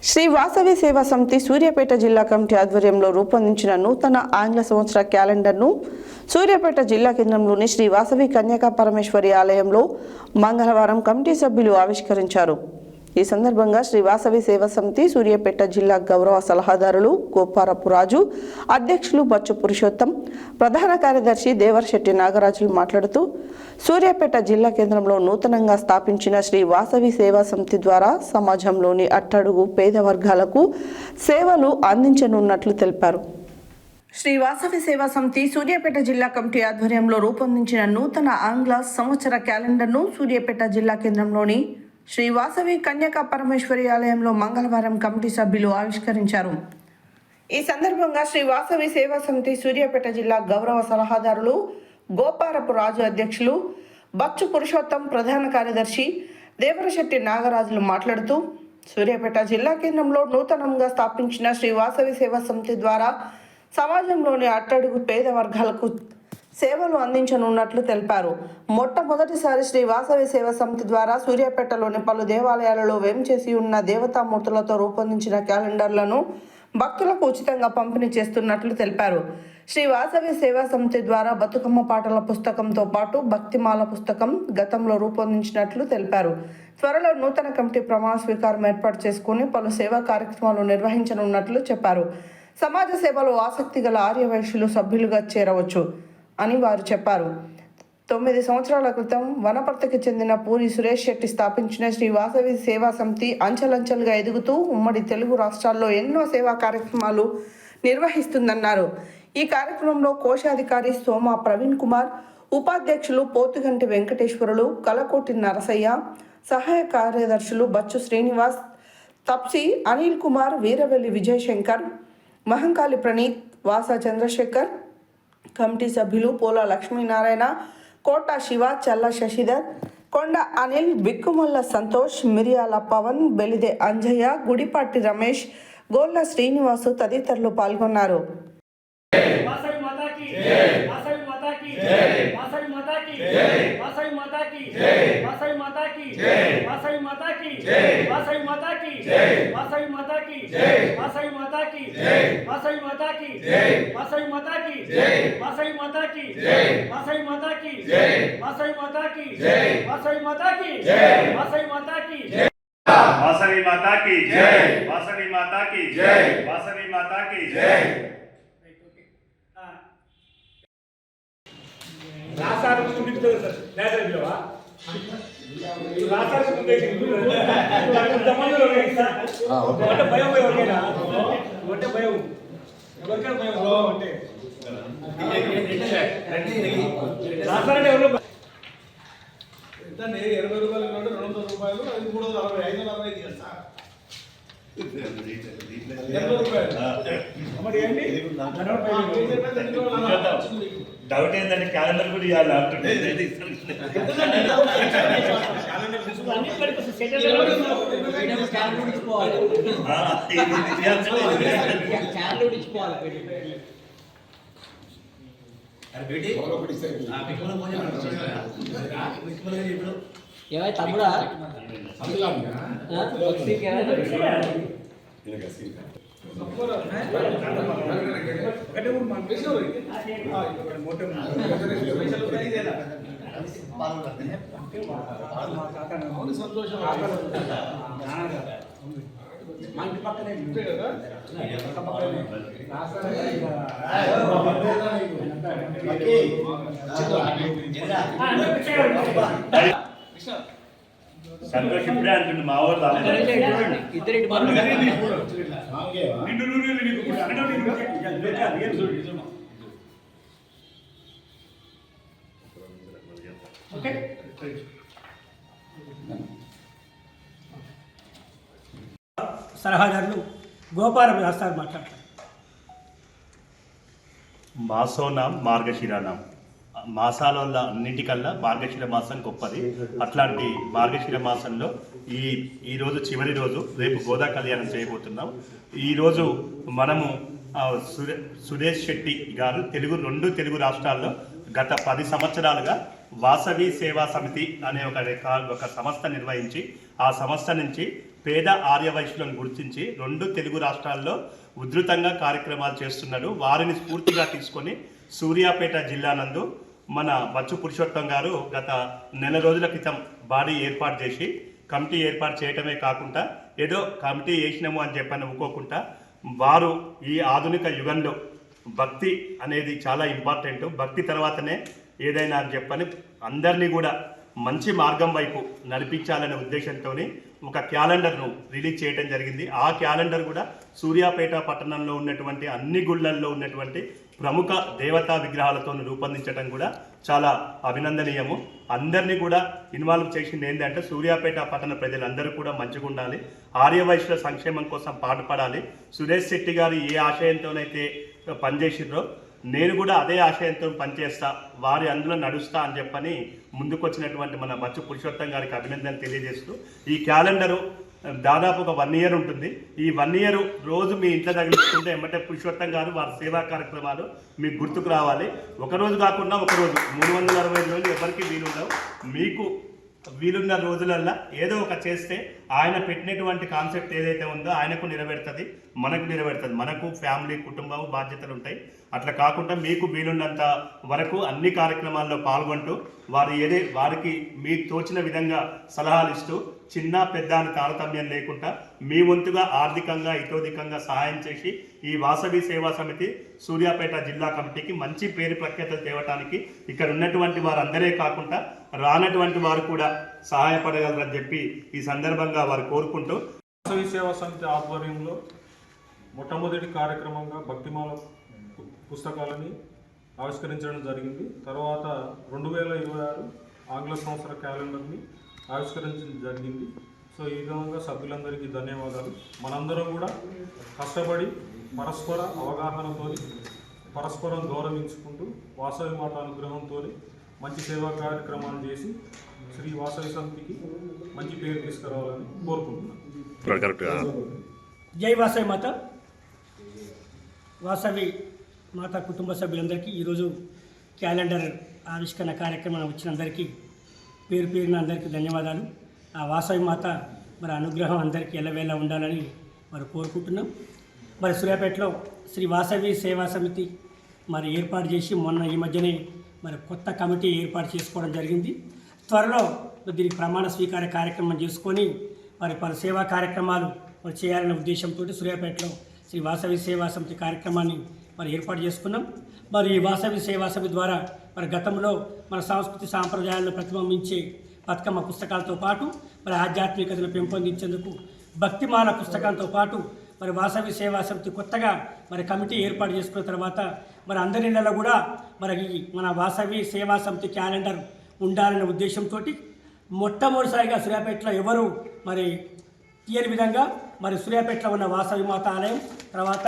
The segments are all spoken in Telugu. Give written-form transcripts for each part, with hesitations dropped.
శ్రీ వాసవి సేవా సమితి సూర్యాపేట జిల్లా కమిటీ ఆధ్వర్యంలో రూపొందించిన నూతన ఆంగ్ల సంవత్సర క్యాలెండర్ను సూర్యాపేట జిల్లా కేంద్రంలోని శ్రీ వాసవి కన్యకా పరమేశ్వరి ఆలయంలో మంగళవారం కమిటీ సభ్యులు ఆవిష్కరించారు. ఈ సందర్భంగా శ్రీ వాసవి సేవా సమితి సూర్యాపేట జిల్లా గౌరవ సలహాదారులు గోపారపు రాజు, అధ్యక్షులు బచ్చు పురుషోత్తం, ప్రధాన కార్యదర్శి దేవరశెట్టి నాగరాజులు మాట్లాడుతూ సూర్యాపేట జిల్లా కేంద్రంలో నూతనంగా స్థాపించిన శ్రీ వాసవి సేవా సమితి ద్వారా సమాజంలోని అట్టడుగు పేద వర్గాలకు సేవలు అందించనున్నట్లు తెలిపారు. శ్రీ వాసవి సేవా సమితి సూర్యాపేట జిల్లా కమిటీ ఆధ్వర్యంలో రూపొందించిన నూతన ఆంగ్ల సంవత్సర క్యాలెండర్ను సూర్యాపేట జిల్లా కేంద్రంలోని శ్రీ వాసవి కన్యకా పరమేశ్వరి ఆలయంలో మంగళవారం కమిటీ సభ్యులు ఆవిష్కరించారు. ఈ సందర్భంగా శ్రీ వాసవి సేవా సమితి సూర్యాపేట జిల్లా గౌరవ సలహాదారులు గోపారపు రాజు, అధ్యక్షులు బచ్చు పురుషోత్తం, ప్రధాన కార్యదర్శి దేవరశెట్టి నాగరాజులు మాట్లాడుతూ సూర్యాపేట జిల్లా కేంద్రంలో నూతనంగా స్థాపించిన శ్రీ వాసవి సేవా సమితి ద్వారా సమాజంలోని అట్టడుగు పేద వర్గాలకు సేవలు అందించనున్నట్లు తెలిపారు. మొట్టమొదటిసారి శ్రీ వాసవి సేవా సమితి ద్వారా సూర్యాపేటలోని పలు దేవాలయాలలో వేంచేసి ఉన్న దేవతామూర్తులతో రూపొందించిన క్యాలెండర్లను భక్తులకు ఉచితంగా పంపిణీ చేస్తున్నట్లు తెలిపారు. శ్రీ వాసవి సేవా సమితి ద్వారా బతుకమ్మ పాటల పుస్తకంతో పాటు భక్తిమాల పుస్తకం గతంలో రూపొందించినట్లు తెలిపారు. త్వరలో నూతన కమిటీ ప్రమాణ స్వీకారం ఏర్పాటు చేసుకుని పలు సేవా కార్యక్రమాలు నిర్వహించనున్నట్లు చెప్పారు. సమాజ సేవలో ఆసక్తి గల ఆర్యవైశ్యులు సభ్యులుగా చేరవచ్చు అని వారు చెప్పారు. 9 సంవత్సరాల క్రితం వనపర్తికి చెందిన పూరి సురేష్ శెట్టి స్థాపించిన శ్రీ వాసవి సేవా సమితి అంచెలంచెలుగా ఎదుగుతూ ఉమ్మడి తెలుగు రాష్ట్రాల్లో ఎన్నో సేవా కార్యక్రమాలు నిర్వహిస్తుందన్నారు. ఈ కార్యక్రమంలో కోశాధికారి సోమ ప్రవీణ్ కుమార్, ఉపాధ్యక్షులు పోతుగంటి వెంకటేశ్వరులు, కలకోటి నరసయ్య, సహాయ కార్యదర్శులు బచ్చు శ్రీనివాస్, తప్సి అనిల్ కుమార్, వీరవెల్లి విజయశంకర్, మహంకాళి ప్రణీత్, వాసా చంద్రశేఖర్, కమిటీ సభ్యులు పోల లక్ష్మీనారాయణ, కోట శివ, చల్ల శశిధర్, కొండ అనిల్, బిక్కుమల్ల సంతోష్, మిరియాల పవన్, బెలిదే అంజయ్య, గుడిపాటి రమేష్, గోళ్ళ శ్రీనివాసు తదితరులు పాల్గొన్నారు. वासवी माता की जय, वासवी माता की जय, वासवी माता की जय। रासार कुछ तो नहीं बिलवा रासार कुछ नहीं जमाने लोग हैं हां वोटे भय होगे ना वोटे भय ఎవరికైనా భయం ఉంటే రాసార్ అంటే ఎవరు ఎంత 20 రూపాయలు నోటు 200 రూపాయలు అది 360 540 తీయచ్చు సార్ 20 రూపాయలు మరి ఏంటి డౌట్ ఏంటంటే క్యాలెండర్ కూడా ఇవ్వాలి అంటుంటే ఏమై తమ్ముడా సంతోషం మా ఇంటి పక్కనే కదా సంతోష్ ఇప్పుడే అంటుండే మా ఊరు సలహాదారులు గోపారపు రాస్తారు మాట్లాడతారు. మాసోనాం మార్గశిరానాం మాసాలలో అన్నింటికల్లా మార్గశిర మాసం గొప్పది. అట్లాంటి మార్గశిర మాసంలో ఈరోజు చివరి రోజు, రేపు గోదా కళ్యాణం చేయబోతున్నాం. ఈరోజు మనము సురేష్ శెట్టి గారు రెండు తెలుగు రాష్ట్రాల్లో గత 10 సంవత్సరాలుగా వాసవి సేవా సమితి అనే ఒక సంస్థ నిర్వహించి ఆ సంస్థ నుంచి పేద ఆర్యవైశ్యులను గుర్తించి 2 తెలుగు రాష్ట్రాల్లో ఉధృతంగా కార్యక్రమాలు చేస్తున్నాడు. వారిని స్ఫూర్తిగా తీసుకొని సూర్యాపేట జిల్లా నందు మన బచ్చు పురుషోత్తం గారు గత నెల రోజుల క్రితం బాడీ ఏర్పాటు చేసి కమిటీ ఏర్పాటు చేయటమే కాకుండా ఏదో కమిటీ వేసినాము అని చెప్పని ఊకోకుండా వారు ఈ ఆధునిక యుగంలో భక్తి అనేది చాలా ఇంపార్టెంట్. భక్తి తర్వాతనే ఏదైనా అని చెప్పని అందరినీ కూడా మంచి మార్గం వైపు నడిపించాలనే ఉద్దేశంతో ఒక క్యాలెండర్ను రిలీజ్ చేయడం జరిగింది. ఆ క్యాలెండర్ కూడా సూర్యాపేట పట్టణంలో ఉన్నటువంటి అన్ని గుళ్ళల్లో ఉన్నటువంటి ప్రముఖ దేవతా విగ్రహాలతో రూపొందించడం కూడా చాలా అభినందనీయము. అందరినీ కూడా ఇన్వాల్వ్ చేసింది ఏంటంటే సూర్యాపేట పట్టణ ప్రజలందరూ కూడా మంచిగా ఉండాలి, ఆర్యవైశ్యుల సంక్షేమం కోసం పాటుపడాలి. సురేష్ శెట్టి గారు ఏ ఆశయంతోనైతే పనిచేసిండ్రో నేను కూడా అదే ఆశయంతో పనిచేస్తా, వారి అందులో నడుస్తా అని చెప్పని ముందుకొచ్చినటువంటి మన బచ్చు పురుషోత్తం గారికి అభినందన తెలియజేస్తూ ఈ క్యాలెండరు దాదాపు ఒక 1 ఇయర్ ఉంటుంది. ఈ 1 ఇయర్ రోజు మీ ఇంట్లో తగిలించుకుంటే ఎమ్మటే పురుషోత్తం గారు వారి సేవా కార్యక్రమాలు మీకు గుర్తుకు రావాలి. ఒకరోజు కాకుండా ఒకరోజు 365 రోజులు ఎవరికి వీలుండవు. మీకు వీలున్న రోజులల్లో ఏదో ఒక చేస్తే ఆయన పెట్టినటువంటి కాన్సెప్ట్ ఏదైతే ఉందో ఆయనకు నెరవేరుతుంది, మనకు నెరవేరుతుంది. మనకు ఫ్యామిలీ కుటుంబం బాధ్యతలు ఉంటాయి. అట్లా కాకుండా మీకు వీలున్నంత వరకు అన్ని కార్యక్రమాల్లో పాల్గొంటూ వారికి మీకు తోచిన విధంగా సలహాలు ఇస్తూ చిన్న పెద్ద అని తారతమ్యం లేకుండా మీ వంతుగా ఆర్థికంగా ఇతోధికంగా సహాయం చేసి ఈ వాసవి సేవా సమితి సూర్యాపేట జిల్లా కమిటీకి మంచి పేరు ప్రఖ్యాతలు తేవటానికి ఇక్కడ ఉన్నటువంటి వారందరే కాకుండా రానటువంటి వారు కూడా సహాయపడగలరని చెప్పి ఈ సందర్భంగా వారు కోరుకుంటూ వాసవి సేవా సమితి ఆధ్వర్యంలో మొట్టమొదటి కార్యక్రమంగా భక్తిమాల పుస్తకాలని ఆవిష్కరించడం జరిగింది. తర్వాత 2026 ఆంగ్ల సంవత్సర క్యాలెండర్ని ఆవిష్కరించడం జరిగింది. సో ఈ విధంగా సభ్యులందరికీ ధన్యవాదాలు. మనందరం కూడా కష్టపడి పరస్పర అవగాహనతో పరస్పరం గౌరవించుకుంటూ వాసవి మాత అనుగ్రహంతో మంచి సేవా కార్యక్రమాలు చేసి శ్రీ వాసవి సమితికి మంచి పేరు తీసుకురావాలని కోరుకుంటున్నాను. జై వాసవి మాత. వాసవి మాత కుటుంబ సభ్యులందరికీ ఈరోజు క్యాలెండర్ ఆవిష్కరణ కార్యక్రమం వచ్చిన అందరికీ పేరు పేరున అందరికీ ధన్యవాదాలు. ఆ వాసవి మాత మరి అనుగ్రహం అందరికీ ఎల్లవేళ ఉండాలని మరి కోరుకుంటున్నాం. మరి సూర్యాపేటలో శ్రీ వాసవి సేవా సమితి మరి ఏర్పాటు చేసి మొన్న ఈ మధ్యనే మరి కొత్త కమిటీ ఏర్పాటు చేసుకోవడం జరిగింది. త్వరలో దీనికి ప్రమాణ స్వీకార కార్యక్రమం చేసుకొని మరి పలు సేవా కార్యక్రమాలు మరి చేయాలనే ఉద్దేశంతో సూర్యాపేటలో శ్రీ వాసవి సేవా సమితి కార్యక్రమాన్ని మరి ఏర్పాటు చేసుకున్నాం. మరి ఈ వాసవి సేవా సమితి ద్వారా మరి గతంలో మన సంస్కృతి సాంప్రదాయాలను ప్రతిబింబించే బతుకమ్మ పుస్తకాలతో పాటు మరి ఆధ్యాత్మికతను పెంపొందించేందుకు భక్తిమాల పుస్తకాలతో పాటు మరి వాసవి సేవా సమితి కొత్తగా మరి కమిటీ ఏర్పాటు చేసుకున్న తర్వాత మరి అందరి నెలలో కూడా మరి మన వాసవి సేవా సమితి క్యాలెండర్ ఉండాలనే ఉద్దేశంతో మొట్టమొదటిసారిగా సూర్యాపేటలో ఎవరు మరి తీయని విధంగా మరి సూర్యాపేటలో ఉన్న వాసవి మాత ఆలయం, తర్వాత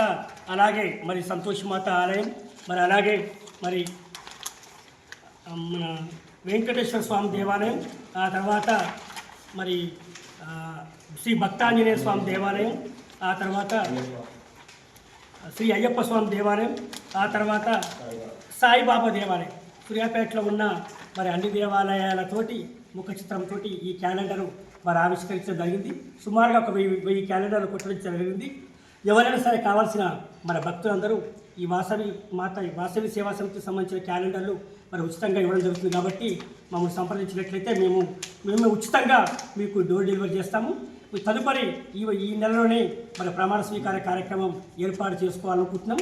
అలాగే మరి సంతోషి మాత ఆలయం, మరి అలాగే మరి మన వెంకటేశ్వర స్వామి దేవాలయం, ఆ తర్వాత మరి శ్రీ భక్తాంజనేయ స్వామి దేవాలయం, ఆ తర్వాత శ్రీ అయ్యప్ప స్వామి దేవాలయం, ఆ తర్వాత సాయిబాబా దేవాలయం, సూర్యాపేటలో ఉన్న మరి అన్ని దేవాలయాలతోటి ముఖ చిత్రంతో ఈ క్యాలెండరు మరి ఆవిష్కరించడం జరిగింది. సుమారుగా ఒక 1000 క్యాలెండర్లు కుట్టించడం జరిగింది. ఎవరైనా సరే కావాల్సిన మన భక్తులందరూ ఈ వాసవి సేవా సమితికి సంబంధించిన క్యాలెండర్లు మరి ఉచితంగా ఇవ్వడం జరుగుతుంది. కాబట్టి మమ్మల్ని సంప్రదించినట్లయితే మేము ఉచితంగా మీకు డోర్ డెలివరీ చేస్తాము. తదుపరి ఈ నెలలోనే మరి ప్రమాణ స్వీకార కార్యక్రమం ఏర్పాటు చేసుకోవాలనుకుంటున్నాం.